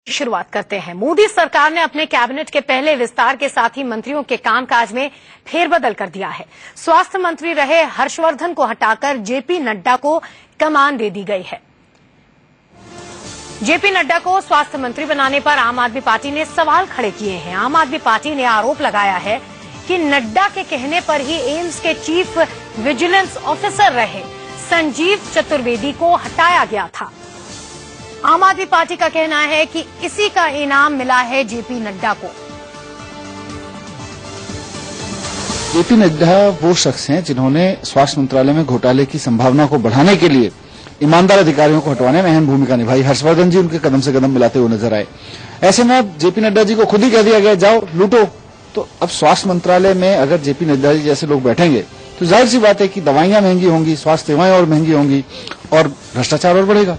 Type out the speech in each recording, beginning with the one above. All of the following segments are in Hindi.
शुरुआत करते हैं। मोदी सरकार ने अपने कैबिनेट के पहले विस्तार के साथ ही मंत्रियों के कामकाज में फेरबदल कर दिया है। स्वास्थ्य मंत्री रहे हर्षवर्धन को हटाकर जेपी नड्डा को कमान दे दी गई है। जेपी नड्डा को स्वास्थ्य मंत्री बनाने पर आम आदमी पार्टी ने सवाल खड़े किए हैं। आम आदमी पार्टी ने आरोप लगाया है कि नड्डा के कहने पर ही एम्स के चीफ विजिलेंस ऑफिसर रहे संजीव चतुर्वेदी को हटाया गया था। आम आदमी पार्टी का कहना है कि इसी का इनाम मिला है जेपी नड्डा को। जेपी नड्डा वो शख्स हैं जिन्होंने स्वास्थ्य मंत्रालय में घोटाले की संभावना को बढ़ाने के लिए ईमानदार अधिकारियों को हटवाने में अहम भूमिका निभाई। हर्षवर्धन जी उनके कदम से कदम मिलाते हुए नजर आए। ऐसे में अब जेपी नड्डा जी को खुद ही कह दिया गया जाओ लूटो। तो अब स्वास्थ्य मंत्रालय में अगर जेपी नड्डा जी जैसे लोग बैठेंगे तो जाहिर सी बात है कि दवाइयां महंगी होंगी, स्वास्थ्य सेवाएं और महंगी होंगी और भ्रष्टाचार और बढ़ेगा।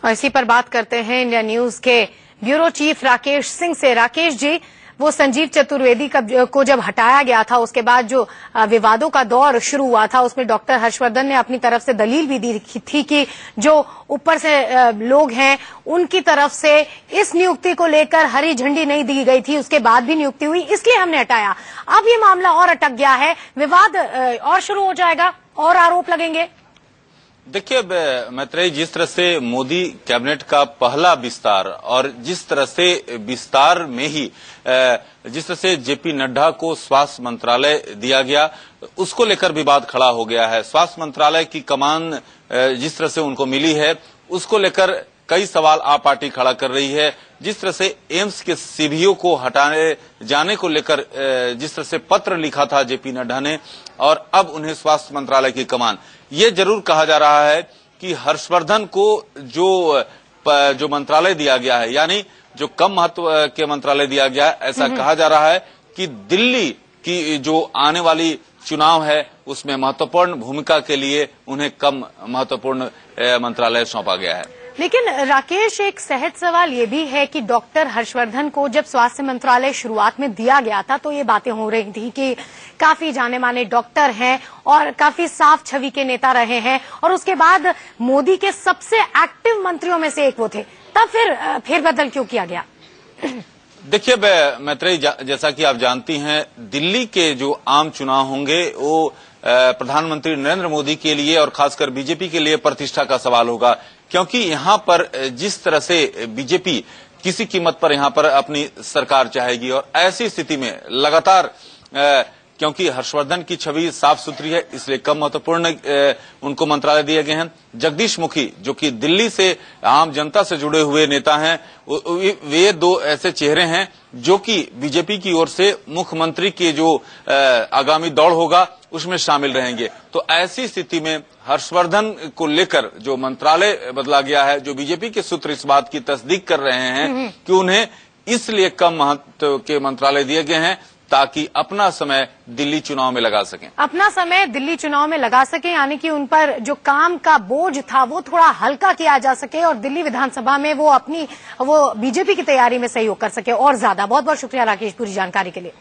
और इसी पर बात करते हैं इंडिया न्यूज के ब्यूरो चीफ राकेश सिंह से। राकेश जी, वो संजीव चतुर्वेदी को जब हटाया गया था उसके बाद जो विवादों का दौर शुरू हुआ था उसमें डॉक्टर हर्षवर्धन ने अपनी तरफ से दलील भी दी थी कि जो ऊपर से लोग हैं उनकी तरफ से इस नियुक्ति को लेकर हरी झंडी नहीं दी गई थी, उसके बाद भी नियुक्ति हुई इसलिए हमने हटाया। अब ये मामला और अटक गया है, विवाद और शुरू हो जाएगा और आरोप लगेंगे। देखिए मैत्रेयी, जिस तरह से मोदी कैबिनेट का पहला विस्तार और जिस तरह से विस्तार में ही जिस तरह से जेपी नड्डा को स्वास्थ्य मंत्रालय दिया गया उसको लेकर विवाद खड़ा हो गया है। स्वास्थ्य मंत्रालय की कमान जिस तरह से उनको मिली है उसको लेकर कई सवाल आप पार्टी खड़ा कर रही है। जिस तरह से एम्स के सीबीओ को हटाने जाने को लेकर जिस तरह से पत्र लिखा था जेपी नड्डा ने और अब उन्हें स्वास्थ्य मंत्रालय की कमान, ये जरूर कहा जा रहा है कि हर्षवर्धन को जो मंत्रालय दिया गया है यानी जो कम महत्व के मंत्रालय दिया गया है, ऐसा कहा जा रहा है कि दिल्ली की जो आने वाली चुनाव है उसमें महत्वपूर्ण भूमिका के लिए उन्हें कम महत्वपूर्ण मंत्रालय सौंपा गया है। लेकिन राकेश, एक सहज सवाल ये भी है कि डॉक्टर हर्षवर्धन को जब स्वास्थ्य मंत्रालय शुरुआत में दिया गया था तो ये बातें हो रही थी कि काफी जाने माने डॉक्टर हैं और काफी साफ छवि के नेता रहे हैं और उसके बाद मोदी के सबसे एक्टिव मंत्रियों में से एक वो थे, तब फिर फेरबदल क्यों किया गया? देखिए मैत्रेयी, जैसा कि आप जानती हैं दिल्ली के जो आम चुनाव होंगे वो प्रधानमंत्री नरेंद्र मोदी के लिए और खासकर बीजेपी के लिए प्रतिष्ठा का सवाल होगा, क्योंकि यहाँ पर जिस तरह से बीजेपी किसी कीमत पर यहाँ पर अपनी सरकार चाहेगी और ऐसी स्थिति में लगातार क्योंकि हर्षवर्धन की छवि साफ सुथरी है इसलिए कम महत्वपूर्ण उनको मंत्रालय दिए गए हैं। जगदीश मुखी जो कि दिल्ली से आम जनता से जुड़े हुए नेता हैं, वे दो ऐसे चेहरे हैं जो कि बीजेपी की ओर से मुख्यमंत्री के जो आगामी दौड़ होगा उसमें शामिल रहेंगे। तो ऐसी स्थिति में हर्षवर्धन को लेकर जो मंत्रालय बदला गया है, जो बीजेपी के सूत्र इस बात की तस्दीक कर रहे हैं कि उन्हें इसलिए कम महत्व के मंत्रालय दिए गए हैं ताकि अपना समय दिल्ली चुनाव में लगा सकें। अपना समय दिल्ली चुनाव में लगा सकें यानी कि उन पर जो काम का बोझ था वो थोड़ा हल्का किया जा सके और दिल्ली विधानसभा में वो बीजेपी की तैयारी में सहयोग कर सके और ज्यादा। बहुत बहुत शुक्रिया राकेश पूरी जानकारी के लिए।